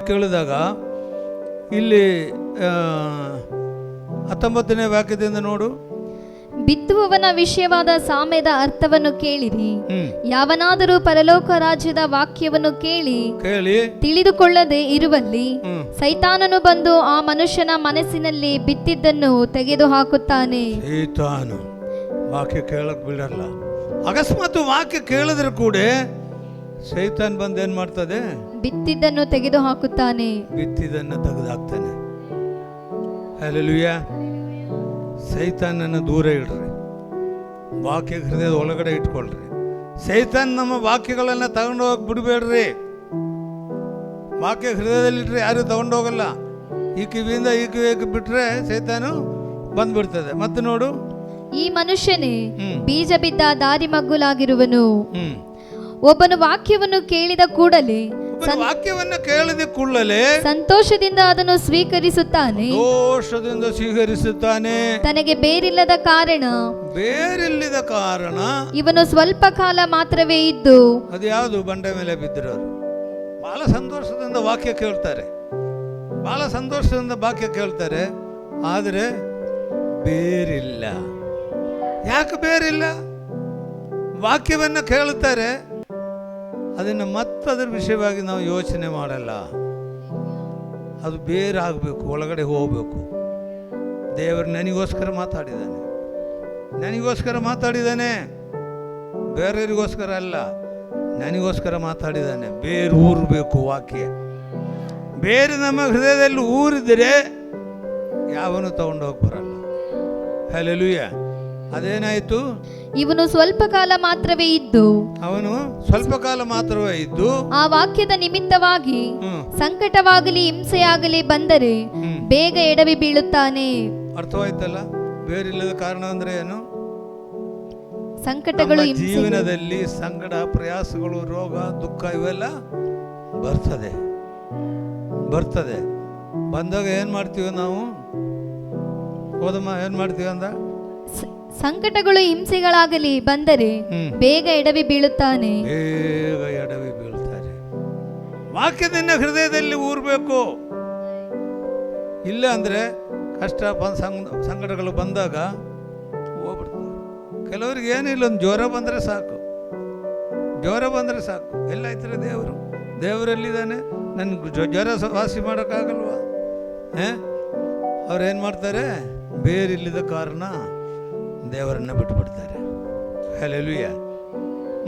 ಕೇಳಿದಾಗ ಇಲ್ಲಿ 19ನೇ ವಾಕ್ಯದಿಂದ ನೋಡು. ಬಿತ್ತುವವನ ವಿಷಯವಾದ ಸಾಮ್ಯದ ಅರ್ಥವನ್ನು ಕೇಳಿರಿ. ಯಾವನಾದರೂ ಪರಲೋಕ ರಾಜ್ಯದ ವಾಕ್ಯವನ್ನು ಕೇಳಿ ತಿಳಿದುಕೊಳ್ಳದೆ ಇರುವಲ್ಲಿ ಸೈತಾನನು ಬಂದು ಆ ಮನುಷ್ಯನ ಮನಸ್ಸಿನಲ್ಲಿ ಬಿತ್ತಿದ್ದನ್ನು ತೆಗೆದು ಹಾಕುತ್ತಾನೆ. ಸೈತಾನು ವಾಕ್ಯ ಕೇಳಕ್ ಬಿಡಲ್ಲ. ಅಕಸ್ಮಾತ್ ವಾಕ್ಯ ಕೇಳಿದ್ರೆ ಕೂಡ ಸೈತಾನ್ ಬಂದು ಏನ್ ಮಾಡ್ತದೆ? ಬಿತ್ತಿದ್ದನ್ನು ತೆಗೆದು ಹಾಕುತ್ತಾನೆ. ಬಿತ್ತಿದ್ದನ್ನು ತೆಗೆದು ಹಾಕ್ತಾನೆ. ಹಲ್ಲೆಲೂಯಾ. ಸೈತಾನನ್ನು ದೂರ ಇಡ್ರಿ, ವಾಕ್ಯ ಹೃದಯದ ಒಳಗಡೆ ಇಟ್ಕೊಳ್ರಿ. ಸೈತಾನ್ ನಮ್ಮ ವಾಕ್ಯಗಳನ್ನು ತಗೊಂಡು ಹೋಗಿ ಬಿಡಬೇಡ್ರಿ. ವಾಕ್ಯ ಹೃದಯದಲ್ಲಿಟ್ರೆ ಯಾರು ತಗೊಂಡು ಹೋಗಲ್ಲ. ಈ ಕಿವಿಯಿಂದ ಈ ಕಿವಿಗೆ ಬಿಟ್ರೆ ಸೈತಾನು ಬಂದ್ಬಿಡ್ತದೆ. ಮತ್ತೆ ನೋಡು, ಈ ಮನುಷ್ಯನೇ ಬೀಜ ಬಿದ್ದ ದಾರಿ ಮಗ್ಗುಲಾಗಿರುವನು. ಒಬ್ಬನು ವಾಕ್ಯವನ್ನು ಕೇಳಿದ ಕೂಡಲೇ ಸಂತೋಷದಿಂದ ಅದನ್ನು ಸ್ವೀಕರಿಸುತ್ತಾನೆ. ತನಗೆ ಬೇರಿಲ್ಲದ ಕಾರಣ ಇವನು ಸ್ವಲ್ಪ ಕಾಲ ಮಾತ್ರವೇ ಇದ್ದು. ಅದು ಯಾವುದು? ಬಂಡೆ ಮೇಲೆ ಬಿದ್ದಿರೋರು ಬಹಳ ಸಂತೋಷದಿಂದ ವಾಕ್ಯ ಕೇಳ್ತಾರೆ, ಬಹಳ ಸಂತೋಷದಿಂದ ವಾಕ್ಯ ಕೇಳ್ತಾರೆ, ಆದರೆ ಬೇರಿಲ್ಲ. ಯಾಕೆ ಬೇರಿಲ್ಲ? ವಾಕ್ಯವನ್ನು ಕೇಳುತ್ತಾರೆ, ಅದನ್ನು ಮತ್ತದರ ವಿಷಯವಾಗಿ ನಾವು ಯೋಚನೆ ಮಾಡಲ್ಲ. ಅದು ಬೇರಾಗಬೇಕು, ಒಳಗಡೆ ಹೋಗಬೇಕು. ದೇವರು ನನಗೋಸ್ಕರ ಮಾತಾಡಿದ್ದಾನೆ, ಬೇರೆಯವರಿಗೋಸ್ಕರ ಅಲ್ಲ, ನನಗೋಸ್ಕರ ಮಾತಾಡಿದ್ದಾನೆ. ಬೇರು ಊರಬೇಕು ವಾಕ್ಯ. ಬೇರೆ ನಮ್ಮ ಹೃದಯದಲ್ಲಿ ಊರಿದರೆ ಯಾವನು ತಗೊಂಡು ಹೋಗಿ ಬರಲ್ಲ. ಹಲ್ಲೆಲೂಯಾ. ಅದೇನಾಯಿತು? ಇವನು ಸ್ವಲ್ಪ ಕಾಲ ಮಾತ್ರವೇ ಇದ್ದು, ಆ ವಾಕ್ಯದ ನಿಮಿತ್ತವಾಗಿ ಸಂಕಟವಾಗಲಿ ಹಿಂಸೆಯಾಗಲಿ ಬಂದರೆ ಬೇಗ ಎಡವಿ ಬೀಳುತ್ತಾನೆ. ಅರ್ಥವಾಯ್ತಲ್ಲ? ಬೇರಿಲ್ಲದ ಕಾರಣ ಅಂದ್ರೆ ಏನು? ಸಂಕಟಗಳು. ಜೀವನದಲ್ಲಿ ಸಂಕಟ, ಪ್ರಯಾಸಗಳು, ರೋಗ, ದುಃಖ ಇವೆಲ್ಲ ಬರ್ತದೆ. ಬಂದಾಗ ಏನ್ ಮಾಡ್ತೀವಿ ನಾವು? ಹೋದಮ್ಮ ಏನ್ ಮಾಡ್ತೀವಿ ಅಂದ? ಸಂಕಟಗಳು ಹಿಂಸೆಗಳಾಗಲಿ ಬಂದರೆ ಬೇಗ ಎಡವಿ ಬೀಳುತ್ತಾನೆ. ವಾಕ್ಯದಿಂದ ಹೃದಯದಲ್ಲಿ ಊರ್ಬೇಕು. ಇಲ್ಲ ಅಂದ್ರೆ ಕಷ್ಟ ಸಂಕಟಗಳು ಬಂದಾಗ ಹೋಗ್ಬಿಡ್ತಾರೆ. ಕೆಲವರಿಗೆ ಏನಿಲ್ಲ, ಒಂದು ಜ್ವರ ಬಂದ್ರೆ ಸಾಕು. ಎಲ್ಲ ಇದ್ರೆ ದೇವರಲ್ಲಿದ್ದಾನೆ, ನನ್ಗೆ ಜ್ವರ ವಾಸಿ ಮಾಡೋಕ್ಕಾಗಲ್ವಾ? ಅವ್ರೇನ್ ಮಾಡ್ತಾರೆ? ಬೇರಿಲ್ಲದ ಕಾರಣ ದೇವರನ್ನ ಬಿಟ್ಟುಬಿಡ್ತಾರೆ. ಹಲ್ಲೆಲೂಯಾ.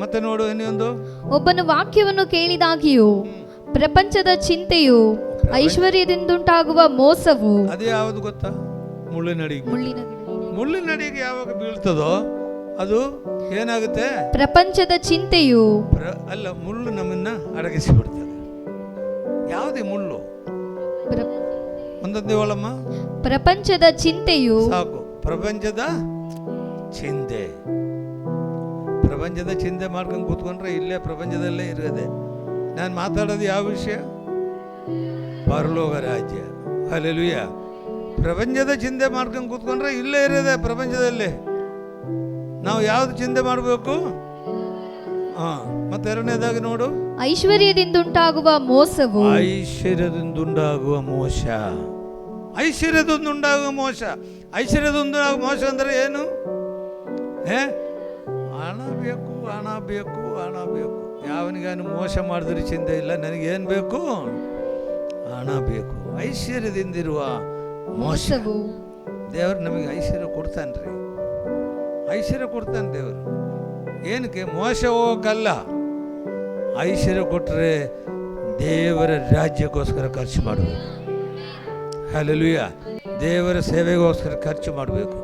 ಮತ್ತೆ ನೋಡು, ಇನ್ನೊಂದು, ಒಬ್ಬನು ವಾಕ್ಯವನ್ನು ಕೇಳಿದಾಗಿಯೂ ಪ್ರಪಂಚದ ಚಿಂತೆಯು, ಐಶ್ವರ್ಯದಿಂದುಂಟಾಗುವ ಮೋಸವು. ಅದೇ ಯಾವುದು ಗೊತ್ತಾ? ಮುಳ್ಳಿನಡಿಗೆ ಯಾವಾಗ ಬೀಳ್ತದೋ ಅದು ಏನಾಗುತ್ತೆ? ಪ್ರಪಂಚದ ಚಿಂತೆಯು ಅಲ್ಲ, ಮುಳ್ಳು ನಮ್ಮನ್ನ ಅಡಗಿಸಿ ಬಿಡ್ತದೆ. ಯಾವುದೇ ಮುಳ್ಳು? ಒಂದೊಂದೇ ಒಳಮ್ಮ. ಪ್ರಪಂಚದ ಚಿಂತೆಯು ಸಾಕು. ಪ್ರಪಂಚದ ಚಿಂತೆ ಮಾಡ್ಕೊಂಡು ಕೂತ್ಕೊಂಡ್ರೆ ಇಲ್ಲೇ ಪ್ರಪಂಚದಲ್ಲೇ ಇರೋದೆ. ನಾನು ಮಾತಾಡೋದು ಯಾವ ವಿಷಯ? ಪರಲೋಕ ರಾಜ್ಯ. ಹಲ್ಲೆಲೂಯಾ. ಪ್ರಪಂಚದ ಚಿಂತೆ ಮಾಡ್ಕೊಂಡು ಕೂತ್ಕೊಂಡ್ರೆ ಇಲ್ಲೇ ಇರೋದೆ ಪ್ರಪಂಚದಲ್ಲಿ. ನಾವು ಯಾವ್ದು ಚಿಂತೆ ಮಾಡಬೇಕು? ಮತ್ತೆ ಎರಡನೇದಾಗಿ ನೋಡು, ಐಶ್ವರ್ಯದಿಂದುಂಟಾಗುವ ಮೋಸವು. ಐಶ್ವರ್ಯದಿಂದುಂಟಾಗುವ ಮೋಸ ಅಂದ್ರೆ ಏನು? ಹಣ ಬೇಕು. ಯಾವನಿಗಾನು ಮೋಸ ಮಾಡಿದ್ರೆ ಚಿಂತೆ ಇಲ್ಲ, ನನಗೇನು ಬೇಕು? ಹಣ ಬೇಕು. ಐಶ್ವರ್ಯದಿಂದಿರುವ ಮೋಸವು. ದೇವರು ನಮಗೆ ಐಶ್ವರ್ಯ ಕೊಡ್ತಾನ್ರಿ, ದೇವರು. ಏನಕ್ಕೆ? ಮೋಸ ಹೋಗಲ್ಲ. ಐಶ್ವರ್ಯ ಕೊಟ್ಟರೆ ದೇವರ ರಾಜ್ಯಕ್ಕೋಸ್ಕರ ಖರ್ಚು ಮಾಡಬೇಕು. ಹಲ್ಲೆಲೂಯಾ. ದೇವರ ಸೇವೆಗೋಸ್ಕರ ಖರ್ಚು ಮಾಡಬೇಕು,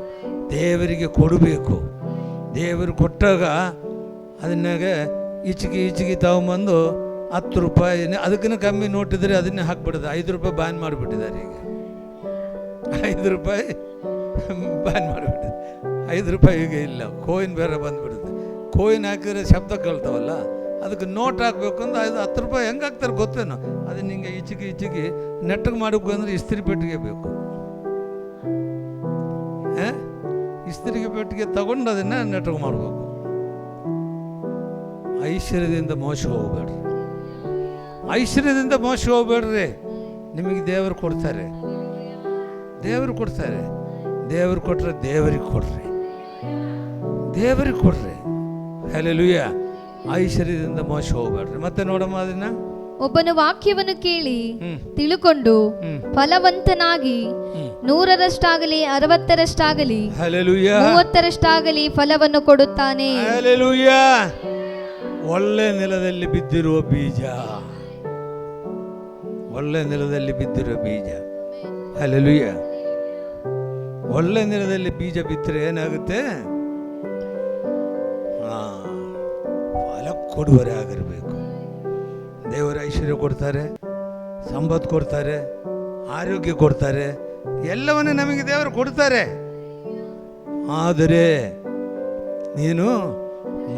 ದೇವರಿಗೆ ಕೊಡಬೇಕು. ದೇವರು ಕೊಟ್ಟಾಗ ಅದನ್ನಾಗ ಈಚಿಗೆ ತಗೊಂಬಂದು 10 ರೂಪಾಯಿ, ಅದಕ್ಕಿಂತ ಕಮ್ಮಿ ನೋಟಿದ್ರೆ ಅದನ್ನೇ ಹಾಕ್ಬಿಡೋದು. 5 ರೂಪಾಯಿ ಬ್ಯಾನ್ ಮಾಡಿಬಿಟ್ಟಿದ್ದಾರೆ. ಈಗ 5 ರೂಪಾಯಿ ಬ್ಯಾನ್ ಮಾಡಿಬಿಟ್ಟಿದೆ. 5 ರೂಪಾಯಿ ಈಗ ಇಲ್ಲ. ಕೋಯಿನ್ ಬೇರೆ ಬಂದ್ಬಿಡುತ್ತೆ. ಕೋಯಿನ್ ಹಾಕಿದ್ರೆ ಶಬ್ದ ಕೇಳ್ತಾವಲ್ಲ, ಅದಕ್ಕೆ ನೋಟ್ ಹಾಕ್ಬೇಕು ಅಂದ್ರೆ 10 ರೂಪಾಯಿ ಹೆಂಗೆ ಹಾಕ್ತಾರೆ ಗೊತ್ತೇನೋ? ಅದನ್ನ ಹಿಂಗೆ ಈಚಿಗೆ ನೆಟ್ಟಗೆ ಮಾಡಬೇಕು ಅಂದ್ರೆ ಇಸ್ತ್ರಿ ಪೆಟ್ಟಿಗೆ ಬೇಕು. ಇಸ್ತ್ರಿಗೆ ಪೆಟ್ಟಿಗೆ ತಗೊಂಡು ಅದನ್ನ ನೆಟ್ಟಗೆ ಮಾಡಬೇಕು. ಐಶ್ವರ್ಯದಿಂದ ಮೋಸ ಹೋಗಬೇಡ್ರಿ. ಐಶ್ವರ್ಯದಿಂದ ಮೋಸ ಹೋಗ್ಬೇಡ್ರಿ. ನಿಮಗೆ ದೇವರು ಕೊಡ್ತಾರೆ, ದೇವರು ಕೊಡ್ತಾರೆ. ದೇವರು ಕೊಟ್ಟರೆ ದೇವರಿಗೆ ಕೊಡ್ರಿ, ದೇವರಿಗೆ ಕೊಡ್ರಿ. ಹಲ್ಲೆಲೂಯಾ. ಐಶ್ವರ್ಯದಿಂದ ಮೋಸ ಹೋಗ್ಬೇಡ್ರಿ. ಮತ್ತೆ ನೋಡಮ್ಮ ಅದನ್ನ, ಒಬ್ಬನ ವಾಕ್ಯವನ್ನು ಕೇಳಿ ತಿಳುಕೊಂಡು ಫಲವಂತನಾಗಿ 100ರಷ್ಟಾಗಲಿ 60ರಷ್ಟಾಗಲಿ ಹಲ್ಲೆಲೂಯಾ 30ರಷ್ಟಾಗಲಿ ಫಲವನ್ನು ಕೊಡುತ್ತಾನೆ. ಹಲ್ಲೆಲೂಯಾ. ಒಳ್ಳೆ ನೆಲದಲ್ಲಿ ಬಿದ್ದಿರುವ ಬೀಜ, ಒಳ್ಳೆ ನೆಲದಲ್ಲಿ ಬಿದ್ದಿರುವ ಬೀಜ. ಹಲ್ಲೆಲೂಯಾ. ಒಳ್ಳೆ ನೆಲದಲ್ಲಿ ಬೀಜ ಬಿತ್ತರೆ ಏನಾಗುತ್ತೆ? ಫಲ ಕೊಡುವರೆ ಆಗಿರಬೇಕು. ದೇವರ ಐಶ್ವರ್ಯ ಕೊಡ್ತಾರೆ, ಸಂಪತ್ತು ಕೊಡ್ತಾರೆ, ಆರೋಗ್ಯ ಕೊಡ್ತಾರೆ, ಎಲ್ಲವನ್ನೂ ನಮಗೆ ದೇವರು ಕೊಡ್ತಾರೆ. ಆದರೆ ನೀನು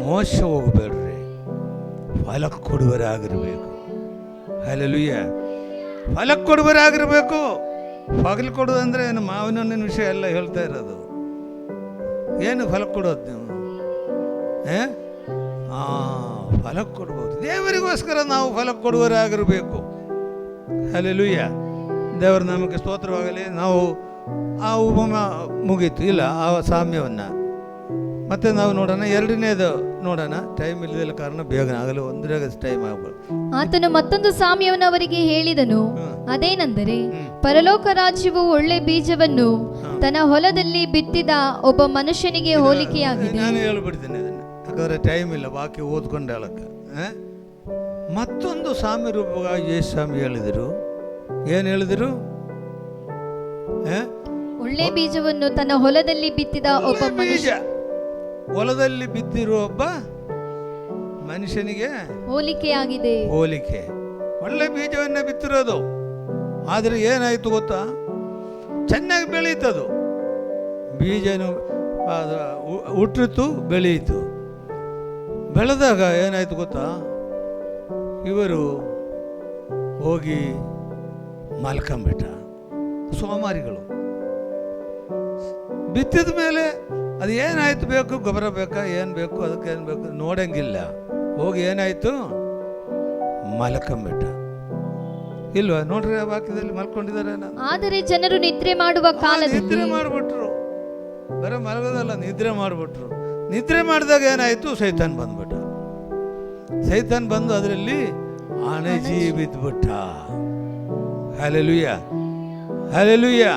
ಮೋಸ ಹೋಗಬೇಡ್ರಿ, ಫಲ ಕೊಡುವರೆ ಆಗಿರಬೇಕು. ಹಲ್ಲೆಲೂಯಾ. ಫಲ ಕೊಡುವರೆ ಆಗಿರಬೇಕು. ಫಲ ಕೊಡೋದಂದ್ರೆ ಏನು? ಮಾವಿನ ಹಣ್ಣಿನ ವಿಷಯ ಎಲ್ಲ ಹೇಳ್ತಾ ಇರೋದು. ಏನು ಫಲ ಕೊಡೋದು ನೀವು? ಫಲ ಕೊಡ್ಬೋದು. ದೇವರಿಗೋಸ್ಕರ ನಾವು ಫಲ ಕೊಡುವರೆ ಆಗಿರಬೇಕು. ಹಲ್ಲೆಲೂಯಾ. ದೇವರ ನಮಗೆ ಸ್ತೋತ್ರವಾಗಲಿ. ನಾವು ಆ ಉಪಮ ಮುಗೀತು ಇಲ್ಲ, ಆ ಸಾಮ್ಯವನ್ನು ಮತ್ತೆ ನಾವು ನೋಡೋಣ. ಎರಡನೇದು ನೋಡೋಣ. ಟೈಮ್ ಇಲ್ಲದ ಕಾರಣ ಬೇಗ ಆಗಲು ಒಂದರಾಗ ಟೈಮ್ ಆಗ್ಬೋದು. ಆತನು ಮತ್ತೊಂದು ಸಾಮ್ಯವನ್ನು ಅವರಿಗೆ ಹೇಳಿದನು. ಅದೇನೆಂದರೆ, ಪರಲೋಕ ರಾಜ್ಯವು ಒಳ್ಳೆ ಬೀಜವನ್ನು ತನ್ನ ಹೊಲದಲ್ಲಿ ಬಿತ್ತಿದ ಒಬ್ಬ ಮನುಷ್ಯನಿಗೆ ಹೋಲಿಕೆಯಾಗಿದೆ. ನಾನು ಹೇಳ್ಬಿಡ್ತೇನೆ ಅದನ್ನು, ಯಾಕಂದ್ರೆ ಟೈಮ್ ಇಲ್ಲ ಬಾಕಿ ಓದ್ಕೊಂಡು ಹೇಳಕ್ಕೆ. ಮತ್ತೊಂದು ಸಾಮ್ಯ ರೂಪವಾಗಿ ಯೇಸು ಸ್ವಾಮಿ ಹೇಳಿದರು. ಏನು ಹೇಳಿದರು? ಒಳ್ಳೆ ಬೀಜವನ್ನು ತನ್ನ ಹೊಲದಲ್ಲಿ ಬಿತ್ತಿದ ಒಬ್ಬ ಮನುಷ್ಯ, ಹೊಲದಲ್ಲಿ ಬಿತ್ತಿರುವ ಒಬ್ಬ ಮನುಷ್ಯನಿಗೆ ಹೋಲಿಕೆಯಾಗಿದೆ. ಹೋಲಿಕೆ. ಒಳ್ಳೆ ಬೀಜವನ್ನ ಬಿತ್ತಿರೋದು. ಆದರೆ ಏನಾಯ್ತು ಗೊತ್ತಾ? ಚೆನ್ನಾಗಿ ಬೆಳೀತದು. ಬೀಜನು ಹುಟ್ಟಿತು, ಬೆಳೆಯಿತು. ಬೆಳೆದಾಗ ಏನಾಯ್ತು ಗೊತ್ತಾ? ಇವರು ಹೋಗಿ ಮಲ್ಕೊಂಬಿಟ್ಟ. ಸೋಮಾರಿಗಳು. ಬಿತ್ತಿದ ಮೇಲೆ ಅದು ಏನಾಯ್ತು, ಬೇಕು ಗೊಬ್ಬರ ಬೇಕಾ, ಏನು ಬೇಕು, ಅದಕ್ಕೆ ಏನು ಬೇಕು ನೋಡಂಗಿಲ್ಲ. ಹೋಗಿ ಏನಾಯ್ತು? ಮಲ್ಕೊಂಬಿಟ್ಟ. ಇಲ್ವಾ? ನೋಡ್ರಿ ಆ ವಾಕ್ಯದಲ್ಲಿ ಮಲ್ಕೊಂಡಿದ್ದಾರೆ. ಆದರೆ ಜನರು ನಿದ್ರೆ ಮಾಡುವ ಕಾಲದಲ್ಲಿ ನಿದ್ರೆ ಮಾಡಿಬಿಟ್ರು. ಬರೀ ಮಲಗೋದಲ್ಲ, ನಿದ್ರೆ ಮಾಡಿಬಿಟ್ರು. ನಿದ್ರೆ ಮಾಡಿದಾಗ ಏನಾಯ್ತು? ಸೈತಾನ್ ಬಂದ್ಬಿಟ್ಟ. ಸೈತಾನ್ ಬಂದು ಅದರಲ್ಲಿ ಅಣಜಿ ಬಿದ್ದುಬಿಟ್ಟ. Hallelujah, hallelujah.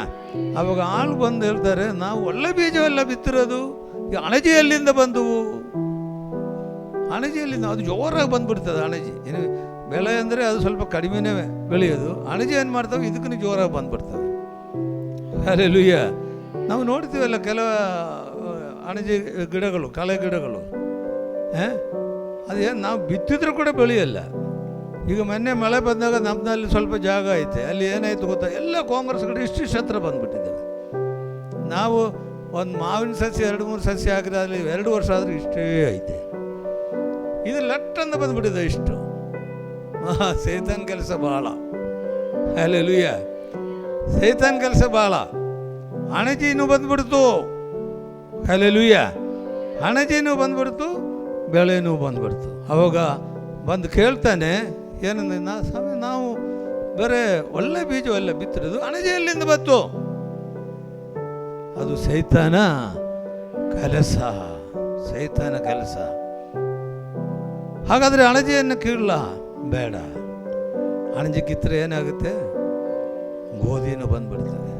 ಅವಾಗ ಆಳು ಬಂದು ಹೇಳ್ತಾರೆ, ನಾವು ಒಳ್ಳೆ ಬೀಜವೆಲ್ಲ ಬಿತ್ತಿರೋದು, ಈ ಅಣಜಿ ಎಲ್ಲಿಂದ ಬಂದವು? ಅಣಜಿಯಲ್ಲಿಂದ ಅದು ಜೋರಾಗಿ ಬಂದ್ಬಿಡ್ತದೆ. ಅಣಜಿ ಏನು ಬೆಳೆ ಅಂದರೆ ಅದು ಸ್ವಲ್ಪ ಕಡಿಮೆನೇ ಬೆಳೆಯೋದು. ಅಣಜಿ ಏನು ಮಾಡ್ತವೆ? ಇದಕ್ಕೂ ಜೋರಾಗಿ ಬಂದ್ಬಿಡ್ತವೆ. ಹಲ್ಲೆಲೂಯಾ. ನಾವು ನೋಡ್ತೀವಲ್ಲ ಕೆಲವು ಅಣಜಿ ಗಿಡಗಳು, ಕಳೆ ಗಿಡಗಳು, ಅದೇನು ನಾವು ಬಿತ್ತಿದ್ರೂ ಕೂಡ ಬೆಳೆಯಲ್ಲ. ಈಗ ಮೊನ್ನೆ ಮಳೆ ಬಂದಾಗ ನಮ್ಮಲ್ಲಿ ಸ್ವಲ್ಪ ಜಾಗ ಐತೆ, ಅಲ್ಲಿ ಏನಾಯ್ತು ಗೊತ್ತಾ? ಎಲ್ಲ ಕಾಂಗ್ರೆಸ್ ಗಿಡ ಇಷ್ಟಿಷ್ಟು ಹತ್ರ ಬಂದ್ಬಿಟ್ಟಿದ್ದಾವೆ. ನಾವು ಒಂದು ಮಾವಿನ ಸಸ್ಯ 2-3 ಸಸ್ಯ ಹಾಕಿದ್ರೆ ಅಲ್ಲಿ 2 ವರ್ಷ ಆದರೆ ಇಷ್ಟೇ ಐತೆ. ಇದು ಲಟ್ಟಂದ ಬಂದ್ಬಿಟ್ಟಿದೆ ಇಷ್ಟು. ಸೈತಾನ್ ಕೆಲಸ ಭಾಳ. ಹಲ್ಲೆಲೂಯಾ. ಸೈತಾನ್ ಕೆಲಸ ಭಾಳ. ಅಣಜಿನೂ ಬಂದ್ಬಿಡ್ತು. ಹಲ್ಲೆಲೂಯಾ. ಅಣಜಿನೂ ಬಂದ್ಬಿಡ್ತು, ಬೆಳೆನೂ ಬಂದ್ಬಿಡ್ತು. ಅವಾಗ ಬಂದು ಕೇಳ್ತಾನೆ, ಏನಂದ್ರೆ ಸ್ವಾಮಿ ನಾವು ಬರೇ ಒಳ್ಳೆ ಬೀಜವೆಲ್ಲ ಬಿತ್ತಿರೋದು, ಅಣಜಿ ಎಲ್ಲಿಂದ ಬಂತು? ಅದು ಸೈತಾನ ಕೆಲಸ, ಸೈತಾನ ಕೆಲಸ. ಹಾಗಾದರೆ ಅಣಜಿಯನ್ನು ಕೀಳಲ್ಲ, ಬೇಡ. ಅಣಜಿ ಕಿತ್ತರೆ ಏನಾಗುತ್ತೆ? ಗೋಧಿನೂ ಬಂದ್ಬಿಡ್ತವೆ.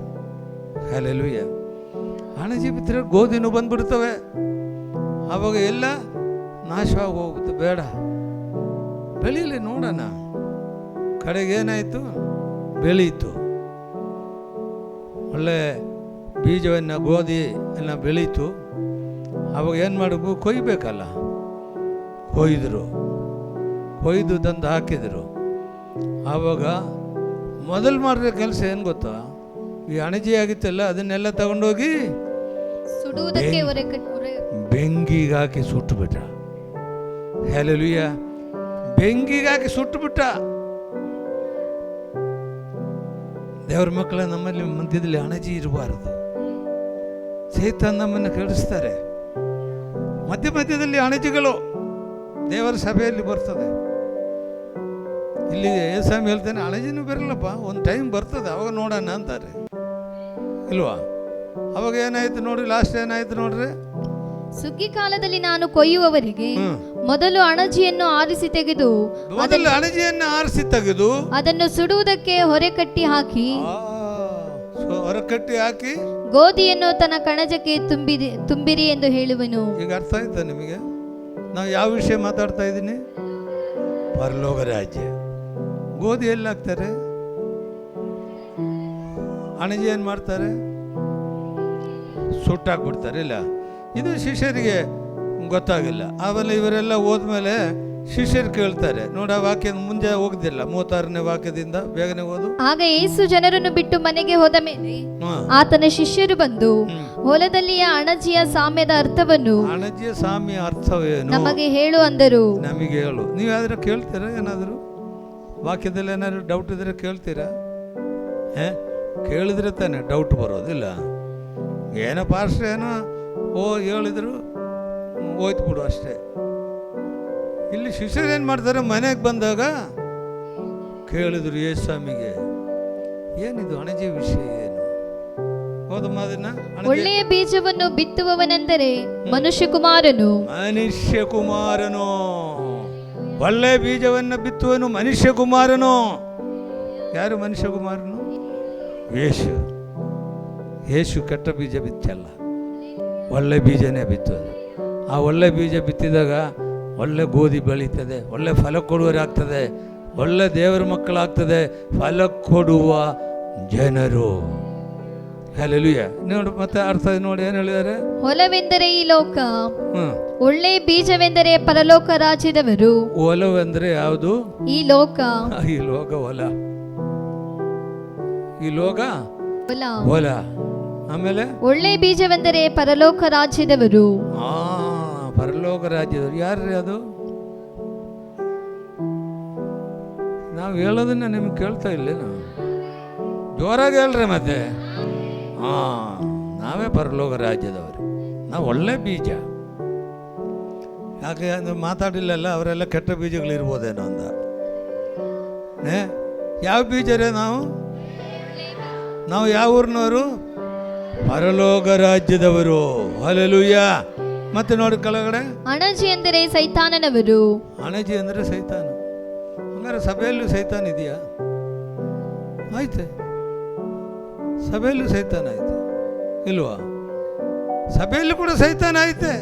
ಹಲ್ಲೆಲೂಯಾ. ಅಣಜಿ ಬಿತ್ತರೆ ಗೋಧಿನೂ ಬಂದ್ಬಿಡ್ತವೆ. ಆವಾಗ ಎಲ್ಲ ನಾಶವಾಗಿ ಹೋಗುತ್ತೆ. ಬೇಡ, ಬೆಳೀಲಿ ನೋಡೋಣ. ಕಡೆಗೆ ಏನಾಯಿತು? ಬೆಳೀತು. ಒಳ್ಳೆ ಬೀಜವನ್ನು, ಗೋಧಿ ಎಲ್ಲ ಬೆಳೀತು. ಅವಾಗ ಏನು ಮಾಡಬೇಕು? ಕೊಯ್ಬೇಕಲ್ಲ. ಕೊಯ್ದರು, ಕೊಯ್ದು ತಂದು ಹಾಕಿದರು. ಆವಾಗ ಮೊದಲು ಮಾಡಿರೋ ಕೆಲಸ ಏನು ಗೊತ್ತಾ? ಈ ಅಣಜಿ ಆಗಿತ್ತಲ್ಲ, ಅದನ್ನೆಲ್ಲ ತಗೊಂಡೋಗಿ ಸುಡುವುದಕ್ಕೆ ಬೆಂಕಿಗೆ ಹಾಕಿ ಸುಟ್ಟುಬಿಟ್ಟ. ಹಲ್ಲೆಲೂಯಾ. ಬೆಂಕಿಗೆ ಹಾಕಿ ಸುಟ್ಟುಬಿಟ್ಟ. ದೇವರ ಮಕ್ಕಳ, ನಮ್ಮಲ್ಲಿ ಮಧ್ಯದಲ್ಲಿ ಅಣಜಿ ಇರಬಾರದು. ಸೈತಾನ್ ನಮ್ಮನ್ನು ಕೆಡಿಸ್ತಾರೆ. ಮಧ್ಯದಲ್ಲಿ ಅಣಜಿಗಳು ದೇವರ ಸಭೆಯಲ್ಲಿ ಬರ್ತದೆ. ಇಲ್ಲಿ ಏಸಾಮಿ ಹೇಳ್ತಾನೆ ಅಣಜಿನೂ ಬರಲ್ಲಪ್ಪ, ಒಂದು ಟೈಮ್ ಬರ್ತದೆ ಅವಾಗ ನೋಡೋಣ ಅಂತಾರೆ ಇಲ್ವಾ? ಅವಾಗ ಏನಾಯ್ತು ನೋಡಿ, ಲಾಸ್ಟ್ ಏನಾಯ್ತು ನೋಡ್ರಿ, ಸುಗ್ಗಿ ಕಾಲದಲ್ಲಿ ನಾನು ಕೊಯ್ಯುವವರಿಗೆ ಮೊದಲು ಅಣಜಿಯನ್ನು ಆರಿಸಿ ತೆಗೆದು ಅದನ್ನು ಸುಡುವುದಕ್ಕೆ ಹೊರೆ ಕಟ್ಟಿ ಹಾಕಿ ಗೋಧಿಯನ್ನು ತನ್ನ ಕಣಜಕ್ಕೆ ತುಂಬಿರಿ ಎಂದು ಹೇಳುವನು. ಈಗ ಅರ್ಥ ಆಯ್ತಾ ನಿಮಗೆ? ನಾವು ಯಾವ ವಿಷಯ ಮಾತಾಡ್ತಾ ಇದ್ದೀನಿ? ಪರಲೋಕ ರಾಜ್ಯ. ಗೋಧಿ ಎಲ್ಲಿ ಹಾಕ್ತಾರೆ? ಅಣಜಿ ಏನ್ ಮಾಡ್ತಾರೆ? ಸುಟ್ಟಾಕ್ಬಿಡ್ತಾರೆ. ಇಲ್ಲ, ಇದು ಶಿಷ್ಯರಿಗೆ ಗೊತ್ತಾಗಿಲ್ಲ. ಆಮೇಲೆ ಇವರೆಲ್ಲ ಹೋದ್ಮೇಲೆ ಶಿಷ್ಯರು ಕೇಳ್ತಾರೆ, ನೋಡ ವಾಕ್ಯ ಮುಂದೆ ಹೋಗ್ದಿಲ್ಲ, 36ನೇ ವಾಕ್ಯದಿಂದ ಬೇಗನೆ ಓದು. ಆಗ ಯೇಸು ಜನರನ್ನು ಬಿಟ್ಟು ಮನೆಗೆ ಹೋದ ಮೇಲೆ ಆತನ ಶಿಷ್ಯರು ಬಂದು ಹೊಲದಲ್ಲಿಯ ಅಣಜಿಯ ಸಾಮ್ಯದ ಅರ್ಥವನ್ನು, ಅಣಜಿಯ ಸಾಮ್ಯ ಅರ್ಥವೇನು ನಮಗೆ ಹೇಳು ಅಂದರು. ನಮಗೆ ಹೇಳು. ನೀವು ಯಾವ್ದಾರು ಕೇಳ್ತೀರಾ? ಏನಾದ್ರು ವಾಕ್ಯದಲ್ಲಿ ಏನಾದ್ರು ಡೌಟ್ ಇದ್ರೆ ಕೇಳ್ತೀರಾ? ಕೇಳಿದ್ರೆ ತಾನೆ ಡೌಟ್ ಬರೋದಿಲ್ಲ. ಏನೋ ಪಾಸ್ಟ್ರ್ ಏನೋ ಹೇಳಿದ್ರು ಹೋಯ್ತು ಬಿಡು ಅಷ್ಟೇ. ಇಲ್ಲಿ ಶಿಷ್ಯರು ಏನು ಮಾಡ್ತಾರೆ, ಮನೆಗೆ ಬಂದಾಗ ಕೇಳಿದ್ರು ಯೇಸುಸ್ವಾಮಿಗೆ, ಏನಿದು ಅಣಜಿ ವಿಷಯ ಏನು? ಹೌದಮ್ಮ, ಅದನ್ನ ಒಳ್ಳೆಯ ಬೀಜವನ್ನು ಬಿತ್ತುವವನೆಂದರೆ ಮನುಷ್ಯಕುಮಾರನು. ಮನುಷ್ಯಕುಮಾರನು ಒಳ್ಳೆಯ ಬೀಜವನ್ನು ಬಿತ್ತುವನು ಮನುಷ್ಯಕುಮಾರನು. ಯಾರು ಮನುಷ್ಯಕುಮಾರನು? ಯೇಸು ಕೆಟ್ಟ ಬೀಜ ಬಿತ್ತಲ್ಲ, ಒಳ್ಳೆ ಬೀಜನೇ ಬಿತ್ತೋದು. ಆ ಒಳ್ಳೆ ಬೀಜ ಬಿತ್ತಿದಾಗ ಒಳ್ಳೆ ಗೋಧಿ ಬೆಳೀತದೆ, ಒಳ್ಳೆ ಫಲ ಕೊಡುವರಾಗ್ತದೆ, ಒಳ್ಳೆ ದೇವರ ಮಕ್ಕಳಾಗ್ತದೆ, ಫಲ ಕೊಡುವ ಜನರು. ಹಲ್ಲೆಲೂಯಾ. ನೋಡಿ ಮತ್ತೆ ಅರ್ಥ ನೋಡಿ ಏನು ಹೇಳಿದ್ದಾರೆ? ಹೊಲವೆಂದರೆ ಈ ಲೋಕ, ಒಳ್ಳೆ ಬೀಜವೆಂದರೆ ಪರಲೋಕ ರಾಜ್ಯದವರು. ಹೊಲವೆಂದರೆ ಯಾವುದು? ಈ ಲೋಕ. ಈ ಲೋಕ ಹೊಲ, ಈ ಲೋಕ ಹೊಲ. ಆಮೇಲೆ ಒಳ್ಳೆ ಬೀಜವೆಂದರೆ ಪರಲೋಕ ರಾಜ್ಯದವರು. ಪರಲೋಕ ರಾಜ್ಯದವರು ಯಾರ್ರಿ ಅದು? ನಾವು ಹೇಳೋದನ್ನ ನಿಮ್ಗೆ ಕೇಳ್ತಾ ಇಲ್ಲೇನು? ಜೋರಾಗಿ ಹೇಳ್ರಿ ಮತ್ತೆ. ನಾವೇ ಪರಲೋಕ ರಾಜ್ಯದವರು, ನಾವು ಒಳ್ಳೆ ಬೀಜ. ಯಾಕೆ ಅಂದ್ರೆ ಮಾತಾಡಿಲ್ಲಲ್ಲ, ಅವರೆಲ್ಲ ಕೆಟ್ಟ ಬೀಜಗಳಿರ್ಬೋದೇನೋ ಅಂದ. ಯಾವ ಬೀಜ ರೇ? ನಾವು ಯಾವ ಊರಿನವರು? ಪರಲೋಕ ರಾಜ್ಯದವರು. ಹಲ್ಲೆಲೂಯಾ. ಮತ್ತೆ ನೋಡಿ ಕೆಳಗಡೆ, ಅಣಜಿ ಎಂದರೆ ಸೈತಾನನವರು. ಅಣಜಿ ಅಂದರೆ ಸೈತಾನ. ಹಂಗಾರೆ ಸಭೆಯಲ್ಲೂ ಸೈತಾನ ಇದೆಯಾ? ಆಯ್ತೆ, ಸಭೆಯಲ್ಲೂ ಸೈತಾನ ಐತೆ ಇಲ್ವಾ? ಸಭೆಯಲ್ಲೂ ಕೂಡ ಸೈತಾನ ಐತೆ.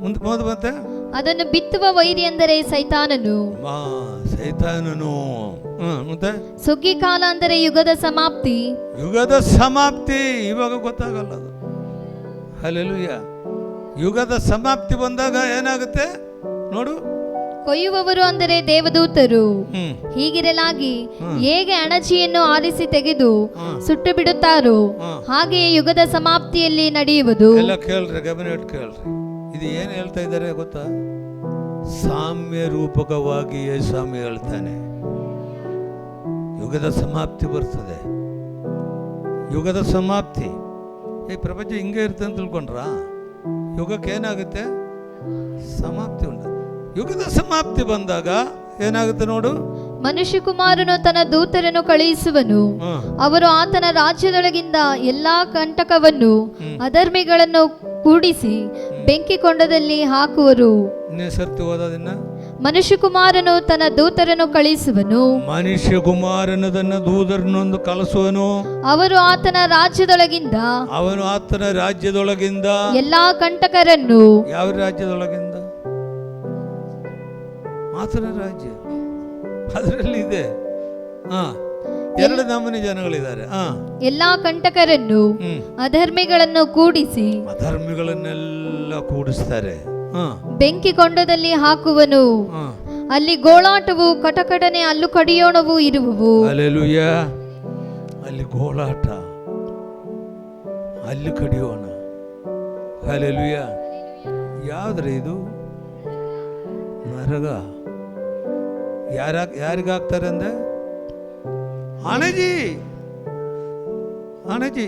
ಮುಂದೆ ಮತ್ತೆ ಅದನ್ನು ಬಿತ್ತುವ ವೈರಿ ಅಂದರೆ ಸೈತಾನನು. ಸೈತಾನನು. ಮತ್ತೆ ಸುಗ್ಗಿ ಕಾಲ ಅಂದರೆ ಯುಗದ ಸಮಾಪ್ತಿ. ಯುಗದ ಸಮಾಪ್ತಿ ಇವಾಗ ಗೊತ್ತಾಗಲ್ಲ ಅದು. ಹಲ್ಲೆಲೂಯಾ. ಯುಗದ ಸಮಾಪ್ತಿ ಬಂದಾಗ ಏನಾಗುತ್ತೆ ನೋಡು. ಕೊಯ್ಯುವವರು ಅಂದರೆ ದೇವದೂತರು. ಹೀಗಿರಲಾಗಿ ಹೇಗೆ ಅಣಜಿಯನ್ನು ಆರಿಸಿ ತೆಗೆದು ಸುಟ್ಟು ಬಿಡುತ್ತಾರೋ ಹಾಗೆಯೇ ಯುಗದ ಸಮಾಪ್ತಿಯಲ್ಲಿ ನಡೆಯುವುದು. ಎಲ್ಲ ಕೇಳ್ರಿ, ಗಮನ ಇಟ್ಟು ಕೇಳ್ರಿ. ಇದು ಏನು ಹೇಳ್ತಾ ಇದ್ದಾರೆ ಗೊತ್ತಾ? ಸಾಮ್ಯ ರೂಪಕವಾಗಿ ಯೇಸುಸ್ವಾಮಿ ಹೇಳ್ತಾನೆ, ಯುಗದ ಸಮಾಪ್ತಿ ಬರ್ತದೆ. ಯುಗದ ಸಮಾಪ್ತಿ. ಈ ಪ್ರಪಂಚ ಹಿಂಗೆ ಇರುತ್ತೆ ಅಂತ ತಿಳ್ಕೊಂಡ್ರ? ಯುಗಕ್ಕೆ ಏನಾಗುತ್ತೆ? ಸಮಾಪ್ತಿ ಉಂಟು. ಯುಗದ ಸಮಾಪ್ತಿ ಬಂದಾಗ ಏನಾಗುತ್ತೆ ನೋಡು. ಮನುಷ್ಯಕುಮಾರನು ತನ್ನ ದೂತರನ್ನು ಕಳುಹಿಸುವನು, ಅವರು ಆತನ ರಾಜ್ಯದೊಳಗಿಂದ ಎಲ್ಲಾ ಕಂಟಕವನ್ನು ಅಧರ್ಮಿಗಳನ್ನು ಕೂಡಿಸಿ ಬೆಂಕಿ ಕೊಂಡದಲ್ಲಿ ಹಾಕುವರು. ಮನುಷ್ಯಕುಮಾರನು ತನ್ನ ದೂತರನ್ನು ಕಳುಹಿಸುವನು. ಮನುಷ್ಯಕುಮಾರನು ತನ್ನ ದೂತರನ್ನು ಕಳಿಸುವನು. ಅವರು ಆತನ ರಾಜ್ಯದೊಳಗಿಂದ, ಅವನು ಆತನ ರಾಜ್ಯದೊಳಗಿಂದ ಎಲ್ಲಾ ಕಂಟಕರನ್ನು. ಯಾವ ರಾಜ್ಯದೊಳಗಿಂದ? ಆತನ ರಾಜ್ಯ ಅದರಲ್ಲಿ ಇದೆ. ಎರಡು ನಮೂನೆ ಜನಗಳಿದ್ದಾರೆ. ಎಲ್ಲಾ ಕಂಟಕರನ್ನು ಅಧರ್ಮಿಗಳನ್ನು ಕೂಡಿಸಿ, ಅಧರ್ಮಿಗಳನ್ನೆಲ್ಲ ಕೂಡಿಸ್ತಾರೆ, ಬೆಂಕಿ ಕೊಂಡದಲ್ಲಿ ಹಾಕುವನು. ಅಲ್ಲಿ ಗೋಳಾಟವು, ಕಟಕಟನೆ, ಹಲ್ಲು ಕಡಿಯೋಣವು ಇರುವವು. ಹಲ್ಲೆಲೂಯಾ. ಅಲ್ಲಿ ಗೋಳಾಟ, ಹಲ್ಲು ಕಡಿಯೋಣ. ಹಲ್ಲೆಲೂಯಾ. ಯಾವ್ದ್ರಿ ಇದು? ನರಗ. ಯಾರಿಗಾಗ್ತಾರೆ ಅಂದ್ರೆ ಅಣಜಿ. ಅಣಜಿ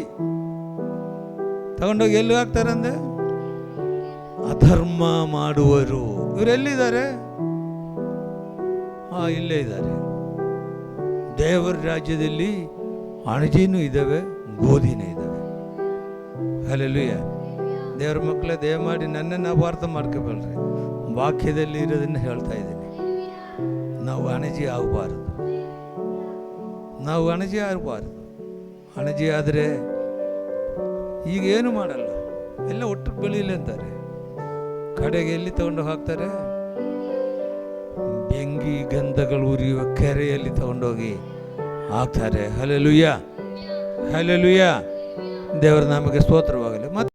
ತಗೊಂಡೋಗಿ ಎಲ್ಲಿ ಹಾಕ್ತಾರೆ ಅಂದ್ರೆ ಅಧರ್ಮ ಮಾಡುವರು. ಇವರೆಲ್ಲಿದ್ದಾರೆ? ಇಲ್ಲೇ ಇದ್ದಾರೆ. ದೇವರ ರಾಜ್ಯದಲ್ಲಿ ಅಣಜಿನೂ ಇದ್ದಾವೆ, ಗೋಧಿನೂ ಇದ್ದಾವೆ. ಹಲ್ಲೆಲೂಯಾ. ದೇವ್ರ ಮಕ್ಕಳೇ, ದಯಮಾಡಿ ನನ್ನನ್ನು ಅಪಾರ್ಥ ಮಾಡ್ಕೋಬೇಡ್ರಿ. ವಾಕ್ಯದಲ್ಲಿ ಇರೋದನ್ನು ಹೇಳ್ತಾ ಇದ್ದೀನಿ. ನಾವು ಅಣಜಿ ಆಗಬಾರ್ದು. ನಾವು ಅಣಜಿ ಆಗಬಾರ್ದು. ಅಣಜಿ ಆದರೆ ಈಗ ಏನು ಮಾಡಲ್ಲ, ಎಲ್ಲ ಒಟ್ಟು ಬೆಳೀಲಿ ಅಂತಾರೆ. ಕಡೆಗೆ ಎಲ್ಲಿ ತಗೊಂಡು ಹಾಕ್ತಾರೆ? ಬೆಂಕಿ ಗಂಧಗಳು ಉರಿಯುವ ಕೆರೆಯಲ್ಲಿ ತಗೊಂಡೋಗಿ ಹಾಕ್ತಾರೆ. Hallelujah, hallelujah. ದೇವರ ನಾಮಕ್ಕೆ ಸ್ತೋತ್ರವಾಗಲಿ.